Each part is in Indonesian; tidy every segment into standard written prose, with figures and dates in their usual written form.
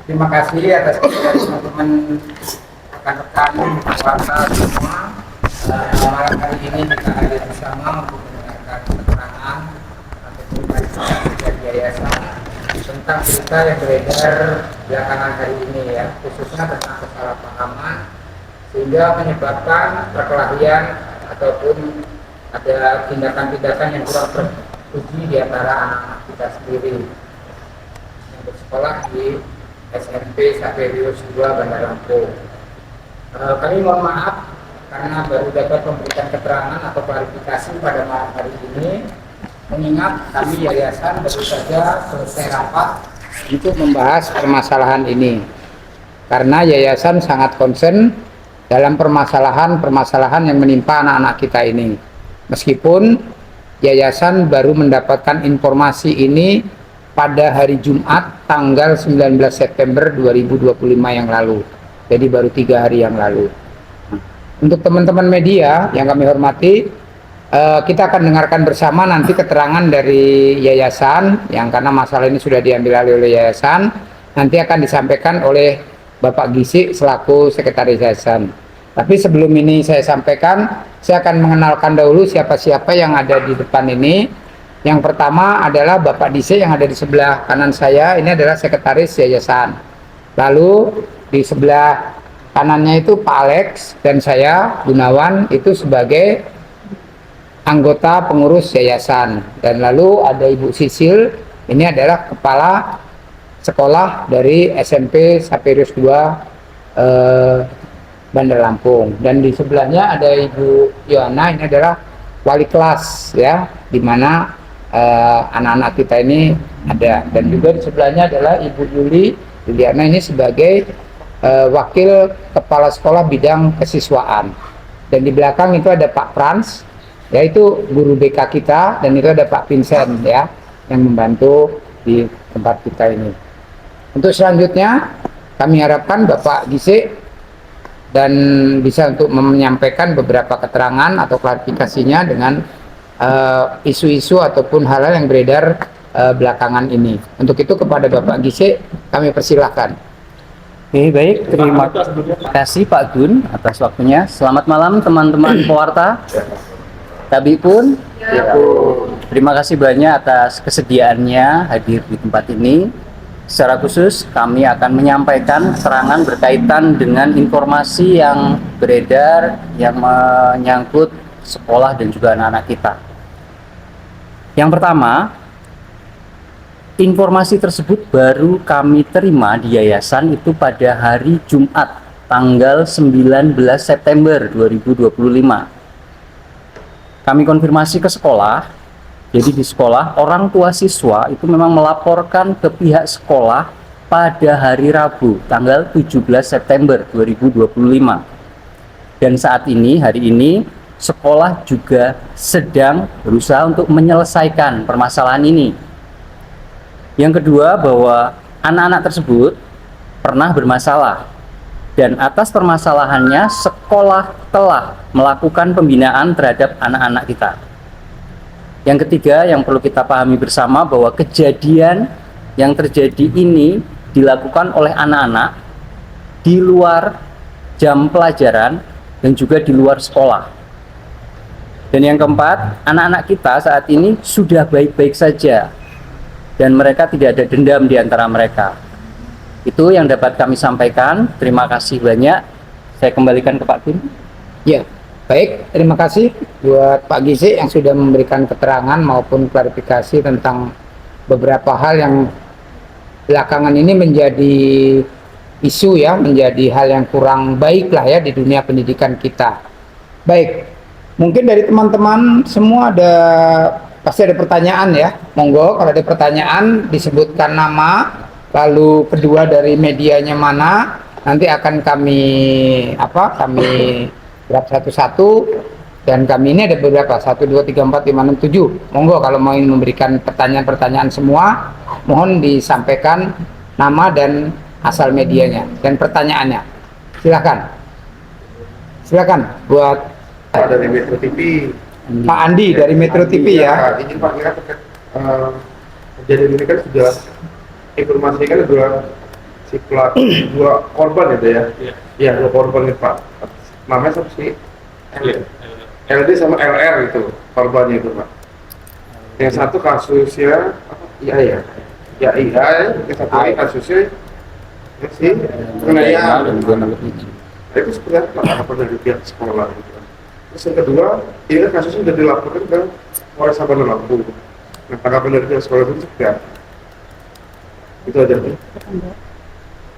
Terima kasih atas teman-teman rekan-rekan warga semua. Malam hari ini kita hadir bersama untuk mendengarkan keterangan ataupun klarifikasi dari yayasan tentang berita yang beredar belakangan hari ini ya, khususnya tentang kesalahpahaman sehingga menyebabkan perkelahian ataupun ada tindakan-tindakan yang kurang terpuji di antara anak-anak kita sendiri yang bersekolah di SMP Saperius 2 Bandar Lampung. Kami mohon maaf karena baru dapat memberikan keterangan atau klarifikasi pada malam hari ini, mengingat kami yayasan baru saja selesai rapat untuk membahas permasalahan ini. Karena yayasan sangat concern dalam permasalahan yang menimpa anak-anak kita ini. Meskipun yayasan baru mendapatkan informasi ini pada hari Jumat tanggal 19 September 2025 yang lalu. Jadi baru 3 hari yang lalu. Untuk teman-teman media yang kami hormati, kita akan dengarkan bersama nanti keterangan dari yayasan yang karena masalah ini sudah diambil alih oleh yayasan, nanti akan disampaikan oleh Bapak Gisik selaku sekretaris yayasan. Tapi sebelum ini saya sampaikan, saya akan mengenalkan dahulu siapa-siapa yang ada di depan ini. Yang pertama adalah Bapak Dise yang ada di sebelah kanan saya, ini adalah sekretaris yayasan. Lalu di sebelah kanannya itu Pak Alex dan saya, Gunawan, itu sebagai anggota pengurus yayasan. Dan lalu ada Ibu Sisil, ini adalah kepala sekolah dari SMP Saperius 2 Bandar Lampung. Dan di sebelahnya ada Ibu Yohana, ini adalah wali kelas ya, di mana anak-anak kita ini ada. Dan juga di sebelahnya adalah Ibu Yuliana, ini sebagai wakil kepala sekolah bidang kesiswaan. Dan di belakang itu ada Pak Frans, yaitu guru BK kita, dan itu ada Pak Vincent ya, yang membantu di tempat kita ini. Untuk selanjutnya kami harapkan Bapak Gisik dan bisa untuk menyampaikan beberapa keterangan atau klarifikasinya dengan isu-isu ataupun hal-hal yang beredar belakangan ini. Untuk itu kepada Bapak Gisik kami persilahkan. Oke, baik, terima kasih Pak Gun atas waktunya. Selamat malam teman-teman pewarta. Tabi pun, terima kasih banyak atas kesediaannya hadir di tempat ini. Secara khusus kami akan menyampaikan keterangan berkaitan dengan informasi yang beredar yang menyangkut sekolah dan juga anak-anak kita. Yang pertama, informasi tersebut baru kami terima di yayasan itu pada hari Jumat tanggal 19 September 2025. Kami konfirmasi ke sekolah. Jadi di sekolah orang tua siswa itu memang melaporkan ke pihak sekolah pada hari Rabu tanggal 17 September 2025. Dan saat ini, hari ini, sekolah juga sedang berusaha untuk menyelesaikan permasalahan ini. Yang kedua, bahwa anak-anak tersebut pernah bermasalah. Dan atas permasalahannya, sekolah telah melakukan pembinaan terhadap anak-anak kita. Yang ketiga, yang perlu kita pahami bersama bahwa kejadian yang terjadi ini dilakukan oleh anak-anak di luar jam pelajaran dan juga di luar sekolah. Dan yang keempat, anak-anak kita saat ini sudah baik-baik saja dan mereka tidak ada dendam di antara mereka. Itu yang dapat kami sampaikan. Terima kasih banyak. Saya kembalikan ke Pak Gun. Ya, baik, terima kasih buat Pak Gisik yang sudah memberikan keterangan maupun klarifikasi tentang beberapa hal yang belakangan ini menjadi isu ya, menjadi hal yang kurang baik lah ya di dunia pendidikan kita. Baik, mungkin dari teman-teman semua pasti ada pertanyaan ya. Monggo kalau ada pertanyaan disebutkan nama, lalu kedua dari medianya mana, nanti akan kami jawab satu-satu. Dan kami ini ada beberapa, 1, 2, 3, 4, 5, 6, 7. Monggo kalau mau memberikan pertanyaan-pertanyaan semua, mohon disampaikan nama dan asal medianya dan pertanyaannya. Silakan. Silakan buat dari Metro TV. Pak Andi dari Metro TV ya. Ini Pak kira kejadian ini kan sudah informasi kan sudah si pelaku dua korban itu ya? Iya, dua korban nih Pak. Namanya siapa sih? LD sama LR itu korbannya itu Pak. Yang satu kasusnya apa? Iya ya. Ya iya, yang satu lagi kasusnya ya sih penganiayaan. Nah, itu sebenarnya apa dari pihak sekolah gitu kan. Terus yang kedua, ini kan kasusnya sudah dilaporkan ke Polres Sabana Lampung. Nah, tanggapan dari pihak sekolah itu seperti apa? Itu aja.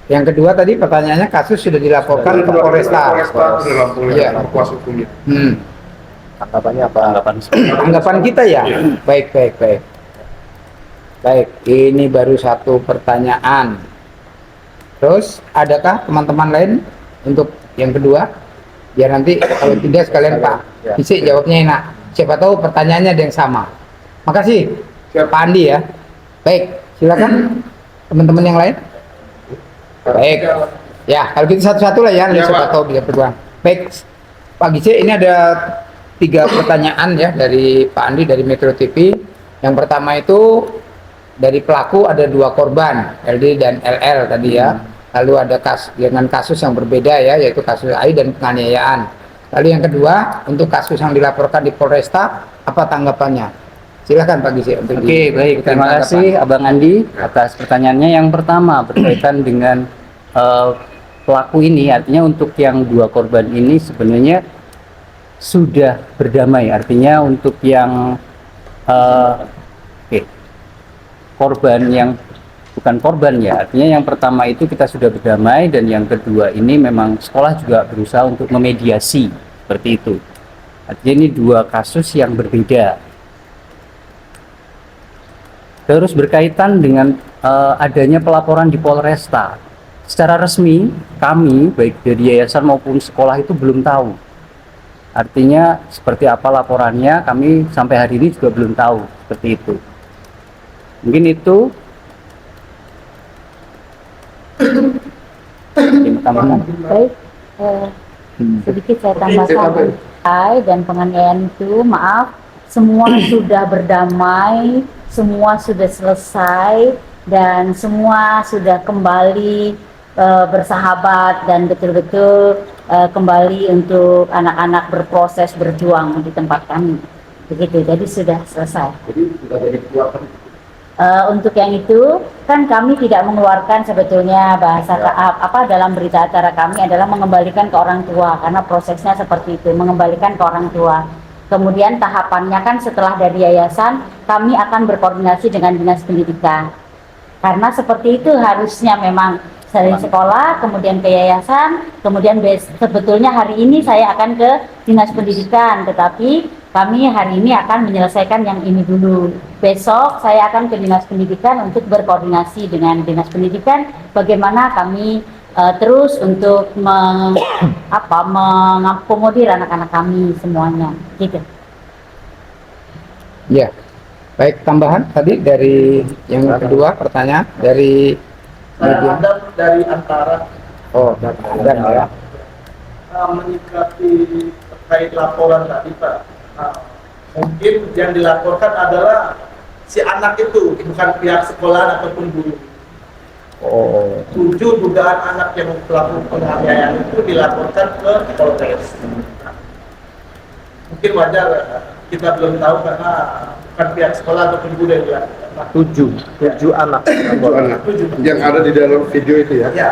Yang kedua tadi pertanyaannya kasus sudah dilaporkan ke Polresta. Sudah Lampung Iya. ya, kuasa hukumnya. Tanggapannya apa? Tanggapan kita ya? Baik. Baik, ini baru satu pertanyaan. Terus, adakah teman-teman lain untuk yang kedua? Biar nanti kalau tidak sekalian Pak Isik jawabnya enak. Siapa tahu pertanyaannya ada yang sama. Makasih, Pak Andi ya. Baik, silakan teman-teman yang lain. Baik, ya kalau gitu satu-satu lah ya, Ya, siapa Pak. tahu bisa berpeluang. Baik, Pak Gice, ini ada 3 pertanyaan ya dari Pak Andi dari Metro TV. Yang pertama itu dari pelaku ada 2 korban, LD dan LL tadi ya. Lalu ada dengan kasus yang berbeda ya, yaitu kasus AI dan penganiayaan. Lalu yang kedua, untuk kasus yang dilaporkan di Polresta, apa tanggapannya? Silakan Pak Gizi. Oke, baik. Terima kasih Abang Andi atas pertanyaannya. Yang pertama berkaitan dengan pelaku ini, artinya untuk yang 2 korban ini sebenarnya sudah berdamai. Artinya untuk yang korban yang bukan korban ya, artinya yang pertama itu kita sudah berdamai, dan yang kedua ini memang sekolah juga berusaha untuk memediasi seperti itu. Artinya ini 2 kasus yang berbeda. Terus berkaitan dengan adanya pelaporan di Polresta, secara resmi kami baik dari yayasan maupun sekolah itu belum tahu. Artinya seperti apa laporannya kami sampai hari ini juga belum tahu seperti itu. Mungkin itu. Baik, sedikit saya tambahkan. AI dan penganiayaan itu, maaf, semua sudah berdamai, semua sudah selesai, dan semua sudah kembali bersahabat dan betul-betul kembali untuk anak-anak berproses berjuang di tempat kami. Begitu, jadi sudah selesai. Jadi sudah jadi keluarkan. Untuk yang itu kan kami tidak mengeluarkan sebetulnya bahasa apa dalam berita acara kami adalah mengembalikan ke orang tua, karena prosesnya seperti itu, mengembalikan ke orang tua. Kemudian tahapannya kan setelah dari yayasan kami akan berkoordinasi dengan dinas pendidikan, karena seperti itu harusnya memang dari sekolah kemudian ke yayasan, kemudian sebetulnya hari ini saya akan ke dinas pendidikan, tetapi kami hari ini akan menyelesaikan yang ini dulu. Besok saya akan ke dinas pendidikan untuk berkoordinasi dengan dinas pendidikan bagaimana kami terus untuk mengakomodir anak-anak kami semuanya, gitu. Ya, baik, tambahan tadi dari yang kedua pertanyaan dari Saya ada dari antara dan ya. menyikapi terkait laporan tadi Pak. Mungkin yang dilaporkan adalah si anak itu, bukan pihak sekolah ataupun guru. 7 dugaan anak yang pelaku penganiayaan itu dilaporkan ke Polres. Mungkin wajar kita belum tahu karena bukan pihak sekolah ataupun guru yang dilaporkan. 7 anak yang ada di dalam video itu ya. Ya.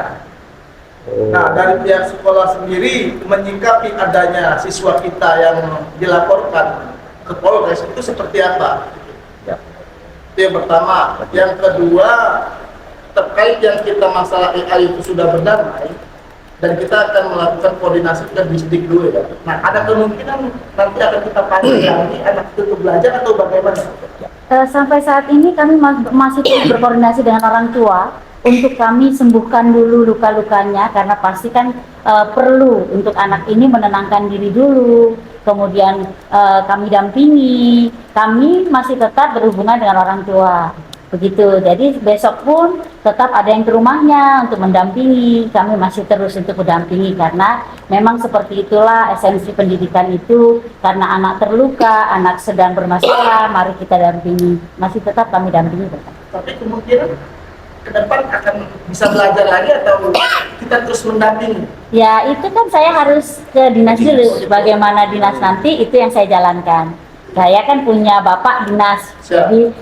Nah, dari pihak sekolah sendiri menyikapi adanya siswa kita yang dilaporkan ke Polres itu seperti apa? Ya. Itu yang pertama. Yang kedua, terkait yang kita masalah AI itu sudah berdamai dan kita akan melakukan koordinasi ke distrik dulu ya. Nah, ada kemungkinan nanti akan kita panggil lagi anak itu untuk belajar atau bagaimana? Sampai saat ini kami masih terus berkoordinasi dengan orang tua untuk kami sembuhkan dulu luka-lukanya, karena pasti kan perlu untuk anak ini menenangkan diri dulu, kemudian kami dampingi, kami masih tetap berhubungan dengan orang tua. Begitu, jadi besok pun tetap ada yang ke rumahnya untuk mendampingi, kami masih terus untuk mendampingi, karena memang seperti itulah esensi pendidikan itu, karena anak terluka, anak sedang bermasalah, mari kita dampingi, masih tetap kami dampingi. Tapi kemungkinan ke depan akan bisa belajar lagi atau kita terus mendampingi? Ya itu kan saya harus ke dinas dulu. Bagaimana dinas nanti itu yang saya jalankan. Saya kan punya bapak dinas, jadi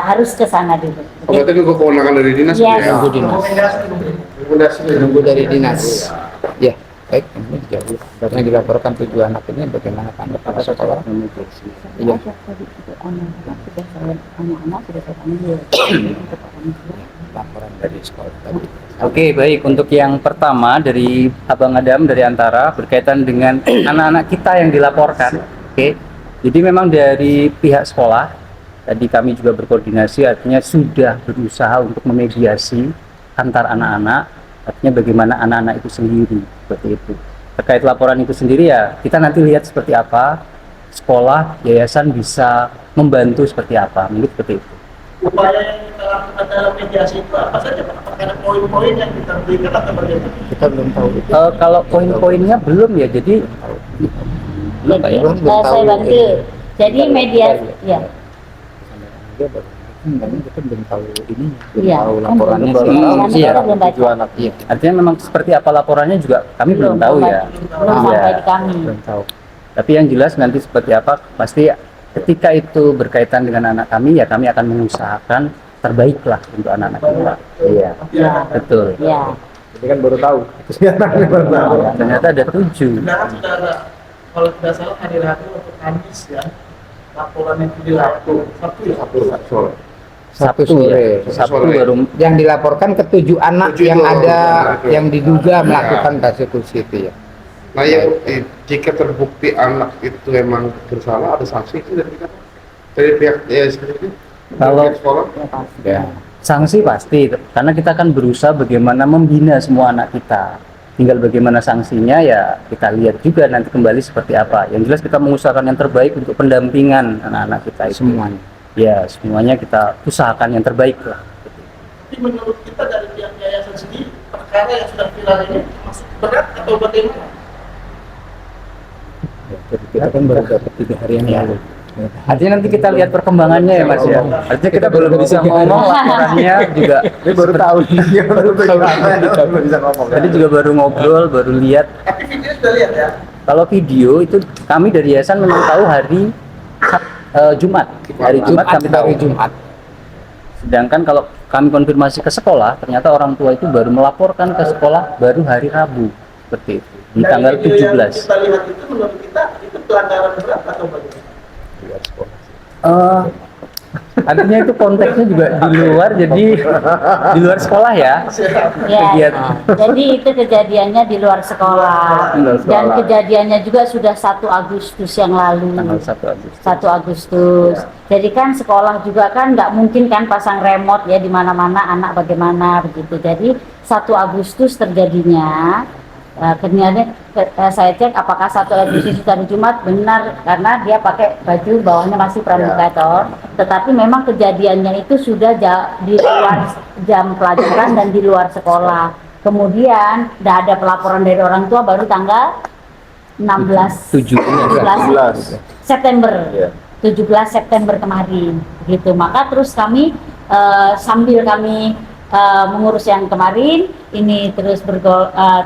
harus ke sana dulu. Oh, berarti nunggu kewenangan dari dinas Yes. ya? Nunggu dinas. Rekomendasi. Nunggu dari dinas. Ya, baik. Ini dijawab. Karena dilaporkan 7 anak ini bagaimana tanggapan sekolah? Iya. Anak-anak sudah saya panggil. Laporan dari sekolah tadi. Oke, baik. Untuk yang pertama dari Abang Adam dari Antara berkaitan dengan anak-anak kita yang dilaporkan. Oke. Jadi memang dari pihak sekolah tadi kami juga berkoordinasi, artinya sudah berusaha untuk memediasi antar anak-anak, artinya bagaimana anak-anak itu sendiri seperti itu. Terkait laporan itu sendiri ya kita nanti lihat seperti apa sekolah, yayasan bisa membantu seperti apa, mungkin seperti itu. Upaya yang kita lakukan dalam mediasi itu apa saja Pak? Apakah ada poin-poin yang kita berikan atau bagaimana? Kita belum tahu itu. Kalau poin-poinnya belum ya, jadi belum Pak ya. Saya bantu. Jadi mediasi, ya. Dia baru kita belum tahu ini, belum Iya, tahu kan laporannya belum. sih. Iya. Iya. Kita belum baca. Anak, iya. Artinya memang seperti apa laporannya juga kami belum tahu ya. Belum Iya. sampai di kami. Belum tahu. Tapi yang jelas nanti seperti apa pasti ketika itu berkaitan dengan anak kami ya kami akan mengusahakan terbaik lah untuk anak-anak kita. Iya, Ya, betul. ya. Ini kan baru tahu. Anaknya baru tahu. Ternyata ada 7. Sedangkan sudah ada, kalau tidak salah hari Rabu atau Kamis ya, laporan itu dilakukan. Sabtu ya? Sabtu sore. Sabtu Sore. baru Yang dilaporkan ke 7 anak 7 yang itu. ada Itu. yang diduga melakukan persekusi itu ya. Nah, yang jika terbukti anak itu memang bersalah, ada sanksi itu dari pihak yayasan itu? Kalau- Dari pihak sekolah? Ya. sanksi pasti karena kita akan berusaha bagaimana membina semua anak kita. Tinggal bagaimana sanksinya ya kita lihat juga nanti kembali seperti apa. Yang jelas kita mengusahakan yang terbaik untuk pendampingan anak-anak kita itu. Semuanya. Ya, semuanya kita usahakan yang terbaik lah. Tapi menurut kita dari pihak yayasan sendiri, perkara yang sudah viral ini masuk berat atau bagaimana? Kita kan baru dapat 3 hari yang lalu. Artinya nanti kita lihat perkembangannya ya Mas ya. Artinya kita belum bisa ngomong laporannya juga. Ini baru tahu. Dia baru tahu. Belum bisa ngomong. Tadi juga baru ngobrol, baru lihat. Tapi video sudah lihat ya? Kalau video itu kami dari yayasan memang tahu hari Jumat. Hari Jumat kami tahu. Hari Jumat. Sedangkan kalau kami konfirmasi ke sekolah, ternyata orang tua itu baru melaporkan ke sekolah baru hari Rabu. Seperti itu. Di Dari tanggal video yang 17. kita lihat itu menurut kita itu pelanggaran berat atau bagaimana? Artinya itu konteksnya juga di luar, jadi di luar sekolah ya. Ya, Kegiatan. jadi itu kejadiannya di luar sekolah. Di luar sekolah. Dan kejadiannya juga sudah 1 Agustus yang lalu. Tanggal 1 Agustus. 1 Agustus. Jadi kan sekolah juga kan nggak mungkin kan pasang remote ya di mana-mana anak bagaimana begitu. Jadi 1 Agustus terjadinya. Kemudian saya cek apakah 1 Agustus itu hari Jumat, benar karena dia pakai baju bawahnya masih pramuka toh. Tetapi memang kejadiannya itu sudah di luar jam pelajaran dan di luar sekolah. Kemudian udah ada pelaporan dari orang tua baru tanggal 17 September. 17 September kemarin gitu. Maka terus kami sambil kami mengurus yang kemarin ini terus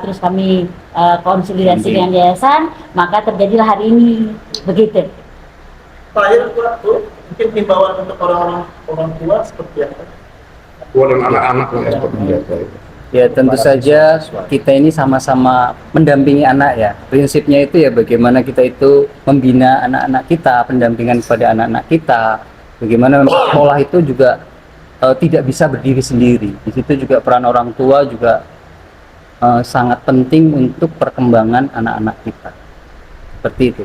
terus kami konsolidasi dengan yayasan, maka terjadilah hari ini begitu. Terakhir waktu mungkin himbauan untuk orang tua seperti apa? Tua dan anak-anak lah ya. Ya tentu saja kita ini sama-sama mendampingi anak ya. Prinsipnya itu ya bagaimana kita itu membina anak-anak kita, pendampingan kepada anak-anak kita. Bagaimana memang sekolah itu juga tidak bisa berdiri sendiri. Di situ juga peran orang tua juga sangat penting untuk perkembangan anak-anak kita. Seperti itu.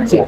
Itu.